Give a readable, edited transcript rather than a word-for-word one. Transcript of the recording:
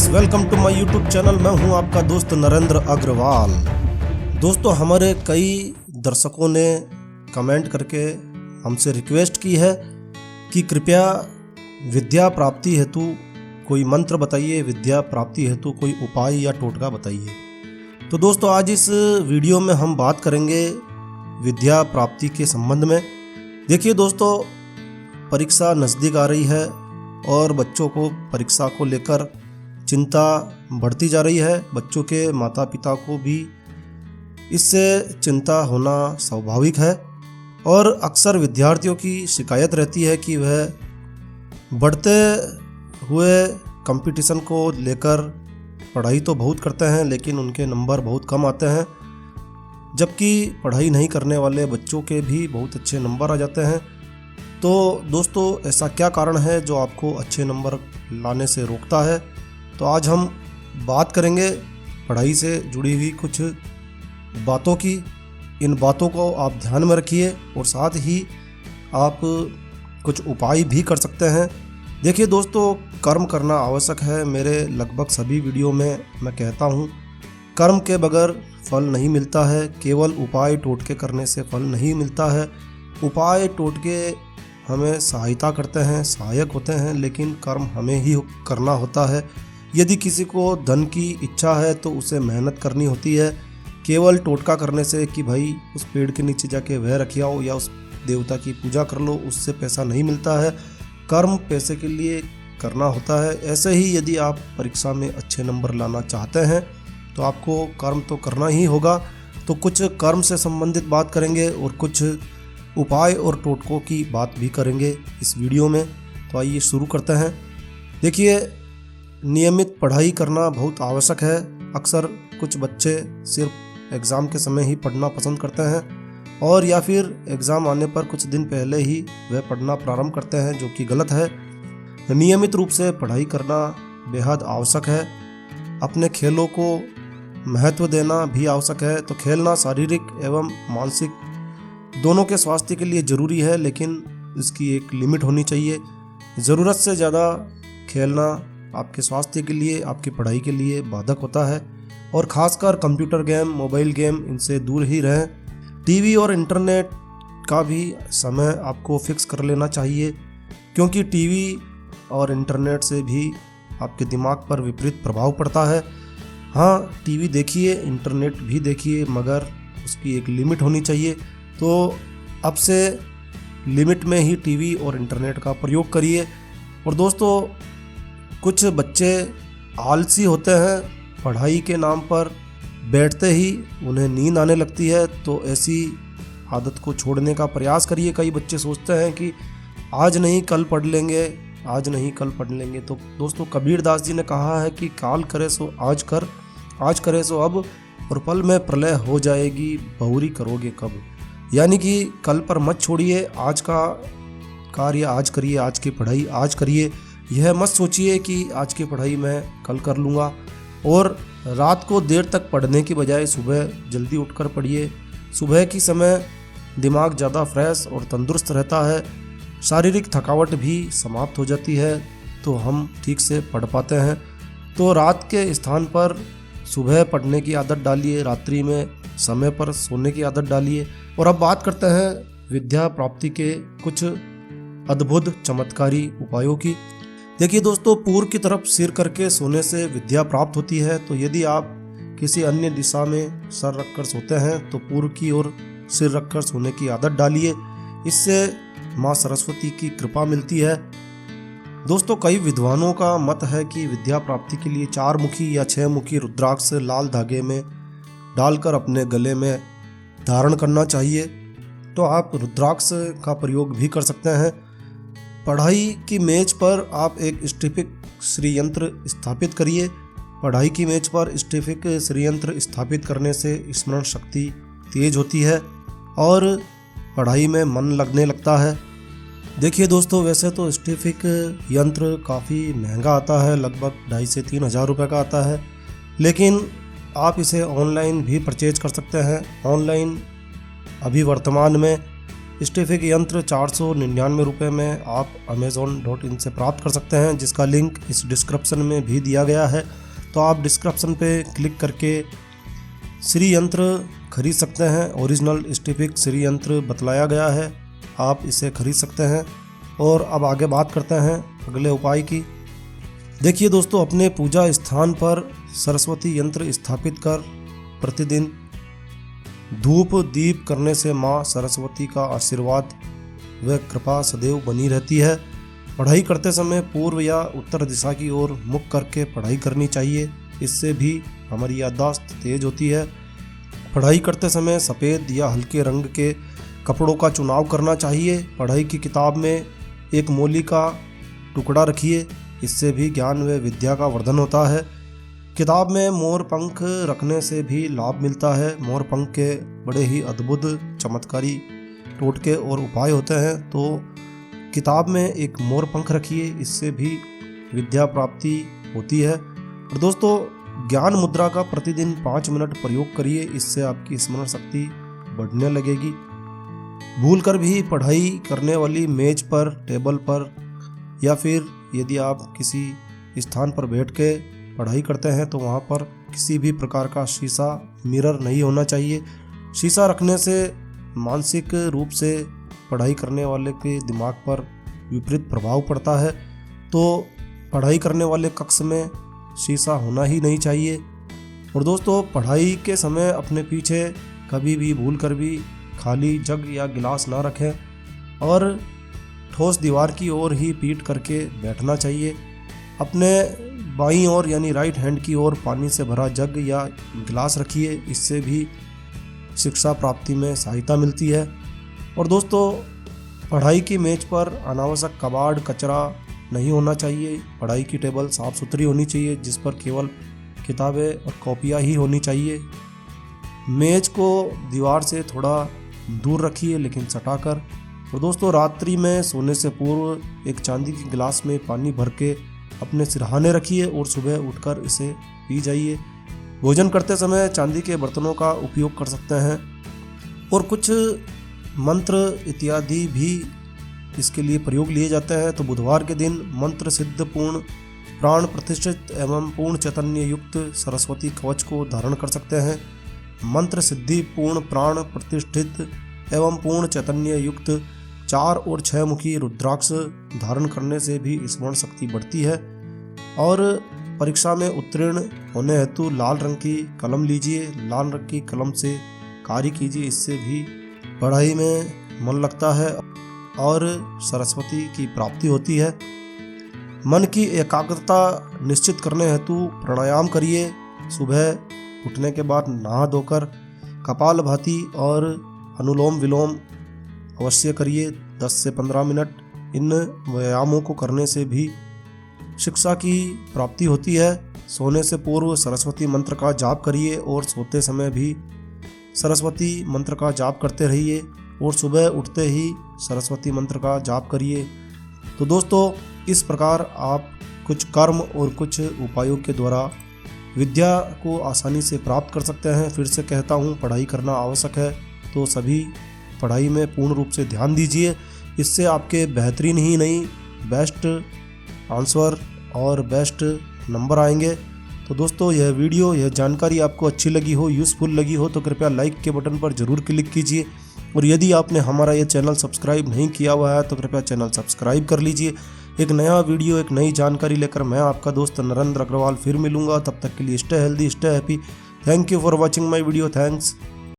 Welcome to my YouTube channel. मैं हूं आपका दोस्त नरेंद्र अग्रवाल। दोस्तों, हमारे कई दर्शकों ने कमेंट करके हमसे रिक्वेस्ट की है कि कृपया विद्या प्राप्ति हेतु कोई मंत्र बताइए, विद्या प्राप्ति हेतु कोई उपाय या टोटका बताइए। तो दोस्तों, आज इस वीडियो में हम बात करेंगे विद्या प्राप्ति के संबंध में। देखिए दोस्तों, परीक्षा नज़दीक आ रही है और बच्चों को परीक्षा को लेकर चिंता बढ़ती जा रही है। बच्चों के माता पिता को भी इससे चिंता होना स्वाभाविक है और अक्सर विद्यार्थियों की शिकायत रहती है कि वह बढ़ते हुए कंपटीशन को लेकर पढ़ाई तो बहुत करते हैं लेकिन उनके नंबर बहुत कम आते हैं, जबकि पढ़ाई नहीं करने वाले बच्चों के भी बहुत अच्छे नंबर आ जाते हैं। तो दोस्तों, ऐसा क्या कारण है जो आपको अच्छे नंबर लाने से रोकता है? तो आज हम बात करेंगे पढ़ाई से जुड़ी हुई कुछ बातों की। इन बातों को आप ध्यान में रखिए और साथ ही आप कुछ उपाय भी कर सकते हैं। देखिए दोस्तों, कर्म करना आवश्यक है। मेरे लगभग सभी वीडियो में मैं कहता हूँ, कर्म के बगैर फल नहीं मिलता है, केवल उपाय टोटके करने से फल नहीं मिलता है। उपाय टोटके हमें सहायता करते हैं, सहायक होते हैं, लेकिन कर्म हमें ही करना होता है। यदि किसी को धन की इच्छा है तो उसे मेहनत करनी होती है। केवल टोटका करने से कि भाई उस पेड़ के नीचे जाके वह रख आओ या उस देवता की पूजा कर लो, उससे पैसा नहीं मिलता है। कर्म पैसे के लिए करना होता है। ऐसे ही यदि आप परीक्षा में अच्छे नंबर लाना चाहते हैं तो आपको कर्म तो करना ही होगा। तो कुछ कर्म से संबंधित बात करेंगे और कुछ उपाय और टोटकों की बात भी करेंगे इस वीडियो में। तो आइए शुरू करते हैं। देखिए, नियमित पढ़ाई करना बहुत आवश्यक है। अक्सर कुछ बच्चे सिर्फ एग्ज़ाम के समय ही पढ़ना पसंद करते हैं और या फिर एग्ज़ाम आने पर कुछ दिन पहले ही वह पढ़ना प्रारंभ करते हैं, जो कि गलत है। नियमित रूप से पढ़ाई करना बेहद आवश्यक है। अपने खेलों को महत्व देना भी आवश्यक है। तो खेलना शारीरिक एवं मानसिक दोनों के स्वास्थ्य के लिए ज़रूरी है, लेकिन इसकी एक लिमिट होनी चाहिए। ज़रूरत से ज़्यादा खेलना आपके स्वास्थ्य के लिए, आपकी पढ़ाई के लिए बाधक होता है। और ख़ासकर कंप्यूटर गेम, मोबाइल गेम, इनसे दूर ही रहें। टीवी और इंटरनेट का भी समय आपको फिक्स कर लेना चाहिए, क्योंकि टीवी और इंटरनेट से भी आपके दिमाग पर विपरीत प्रभाव पड़ता है। हाँ, टीवी देखिए, इंटरनेट भी देखिए, मगर उसकी एक लिमिट होनी चाहिए। तो अब से लिमिट में ही टीवी और इंटरनेट का प्रयोग करिए। और दोस्तों, कुछ बच्चे आलसी होते हैं, पढ़ाई के नाम पर बैठते ही उन्हें नींद आने लगती है। तो ऐसी आदत को छोड़ने का प्रयास करिए। कई बच्चे सोचते हैं कि आज नहीं कल पढ़ लेंगे, आज नहीं कल पढ़ लेंगे। तो दोस्तों, कबीरदास जी ने कहा है कि काल करे सो आज कर, आज करे सो अब, और पल में प्रलय हो जाएगी, बहुरी करोगे कब। यानी कि कल पर मत छोड़िए, आज का कार्य आज करिए, आज की पढ़ाई आज करिए। यह मत सोचिए कि आज की पढ़ाई मैं कल कर लूँगा। और रात को देर तक पढ़ने की बजाय सुबह जल्दी उठकर पढ़िए। सुबह की समय दिमाग ज़्यादा फ्रेश और तंदुरुस्त रहता है, शारीरिक थकावट भी समाप्त हो जाती है, तो हम ठीक से पढ़ पाते हैं। तो रात के स्थान पर सुबह पढ़ने की आदत डालिए, रात्रि में समय पर सोने की आदत डालिए। और अब बात करते हैं विद्या प्राप्ति के कुछ अद्भुत चमत्कारी उपायों की। देखिए दोस्तों, पूर्व की तरफ सिर करके सोने से विद्या प्राप्त होती है। तो यदि आप किसी अन्य दिशा में सर रखकर सोते हैं तो पूर्व की ओर सिर रखकर सोने की आदत डालिए। इससे माँ सरस्वती की कृपा मिलती है। दोस्तों, कई विद्वानों का मत है कि विद्या प्राप्ति के लिए 4 मुखी या 6 मुखी रुद्राक्ष लाल धागे में डालकर अपने गले में धारण करना चाहिए। तो आप रुद्राक्ष का प्रयोग भी कर सकते हैं। पढ़ाई की मेज पर आप एक स्टिफिक श्री यंत्र स्थापित करिए। पढ़ाई की मेज पर स्टिफिक श्री यंत्र स्थापित करने से स्मरण शक्ति तेज होती है और पढ़ाई में मन लगने लगता है। देखिए दोस्तों, वैसे तो स्टिफिक यंत्र काफ़ी महंगा आता है, लगभग 2,500 से 3,000 रुपये का आता है, लेकिन आप इसे ऑनलाइन भी परचेज कर सकते हैं। ऑनलाइन अभी वर्तमान में स्टेफिक यंत्र 499 रुपये में आप amazon.in से प्राप्त कर सकते हैं, जिसका लिंक इस डिस्क्रिप्शन में भी दिया गया है। तो आप डिस्क्रिप्शन पे क्लिक करके श्री यंत्र खरीद सकते हैं। ओरिजिनल स्टेफिक श्री यंत्र बतलाया गया है, आप इसे खरीद सकते हैं। और अब आगे बात करते हैं अगले उपाय की। देखिए दोस्तों, अपने पूजा स्थान पर सरस्वती यंत्र स्थापित कर प्रतिदिन धूप दीप करने से माँ सरस्वती का आशीर्वाद व कृपा सदैव बनी रहती है। पढ़ाई करते समय पूर्व या उत्तर दिशा की ओर मुख करके पढ़ाई करनी चाहिए, इससे भी हमारी याददाश्त तेज होती है। पढ़ाई करते समय सफ़ेद या हल्के रंग के कपड़ों का चुनाव करना चाहिए। पढ़ाई की किताब में एक मोली का टुकड़ा रखिए, इससे भी ज्ञान व विद्या का वर्धन होता है। किताब में मोर पंख रखने से भी लाभ मिलता है। मोर पंख के बड़े ही अद्भुत चमत्कारी टोटके और उपाय होते हैं, तो किताब में एक मोर पंख रखिए, इससे भी विद्या प्राप्ति होती है। और दोस्तों, ज्ञान मुद्रा का प्रतिदिन 5 मिनट प्रयोग करिए, इससे आपकी स्मरण शक्ति बढ़ने लगेगी। भूलकर भी पढ़ाई करने वाली मेज पर, टेबल पर या फिर यदि आप किसी स्थान पर बैठ के पढ़ाई करते हैं तो वहाँ पर किसी भी प्रकार का शीशा, मिरर नहीं होना चाहिए। शीशा रखने से मानसिक रूप से पढ़ाई करने वाले के दिमाग पर विपरीत प्रभाव पड़ता है, तो पढ़ाई करने वाले कक्ष में शीशा होना ही नहीं चाहिए। और दोस्तों, पढ़ाई के समय अपने पीछे कभी भी भूल कर भी खाली जग या गिलास ना रखें और ठोस दीवार की ओर ही पीठ करके बैठना चाहिए। अपने बाईं ओर यानी राइट हैंड की ओर पानी से भरा जग या गिलास रखिए, इससे भी शिक्षा प्राप्ति में सहायता मिलती है। और दोस्तों, पढ़ाई की मेज पर अनावश्यक कबाड़ कचरा नहीं होना चाहिए। पढ़ाई की टेबल साफ़ सुथरी होनी चाहिए, जिस पर केवल किताबें और कॉपियाँ ही होनी चाहिए। मेज को दीवार से थोड़ा दूर रखिए, लेकिन सटाकर। और दोस्तों, रात्रि में सोने से पूर्व एक चांदी के गिलास में पानी भर के अपने सिरहाने रखिए और सुबह उठकर इसे पी जाइए। भोजन करते समय चांदी के बर्तनों का उपयोग कर सकते हैं और कुछ मंत्र इत्यादि भी इसके लिए प्रयोग लिए जाते हैं। तो बुधवार के दिन मंत्र सिद्ध पूर्ण प्राण प्रतिष्ठित एवं पूर्ण चैतन्य युक्त सरस्वती कवच को धारण कर सकते हैं। मंत्र सिद्धि पूर्ण प्राण प्रतिष्ठित एवं पूर्ण चैतन्य युक्त 4 और 6 मुखी रुद्राक्ष धारण करने से भी स्मरण शक्ति बढ़ती है। और परीक्षा में उत्तीर्ण होने हेतु लाल रंग की कलम लीजिए, लाल रंग की कलम से कार्य कीजिए, इससे भी पढ़ाई में मन लगता है और सरस्वती की प्राप्ति होती है। मन की एकाग्रता निश्चित करने हेतु प्राणायाम करिए। सुबह उठने के बाद नहा धोकर कपालभाति और अनुलोम विलोम अवश्य करिए 10 से 15 मिनट। इन व्यायामों को करने से भी शिक्षा की प्राप्ति होती है। सोने से पूर्व सरस्वती मंत्र का जाप करिए और सोते समय भी सरस्वती मंत्र का जाप करते रहिए और सुबह उठते ही सरस्वती मंत्र का जाप करिए। तो दोस्तों, इस प्रकार आप कुछ कर्म और कुछ उपायों के द्वारा विद्या को आसानी से प्राप्त कर सकते हैं। फिर से कहता हूँ, पढ़ाई करना आवश्यक है, तो सभी पढ़ाई में पूर्ण रूप से ध्यान दीजिए। इससे आपके बेहतरीन ही नहीं, बेस्ट आंसर और बेस्ट नंबर आएंगे। तो दोस्तों, यह जानकारी आपको अच्छी लगी हो, यूज़फुल लगी हो, तो कृपया लाइक के बटन पर ज़रूर क्लिक कीजिए। और यदि आपने हमारा ये चैनल सब्सक्राइब नहीं किया हुआ है तो कृपया चैनल सब्सक्राइब कर लीजिए। एक नया वीडियो, एक नई जानकारी लेकर मैं आपका दोस्त नरेंद्र अग्रवाल फिर मिलूंगा। तब तक के लिए stay healthy, stay happy. Thank you for watching my video. Thanks.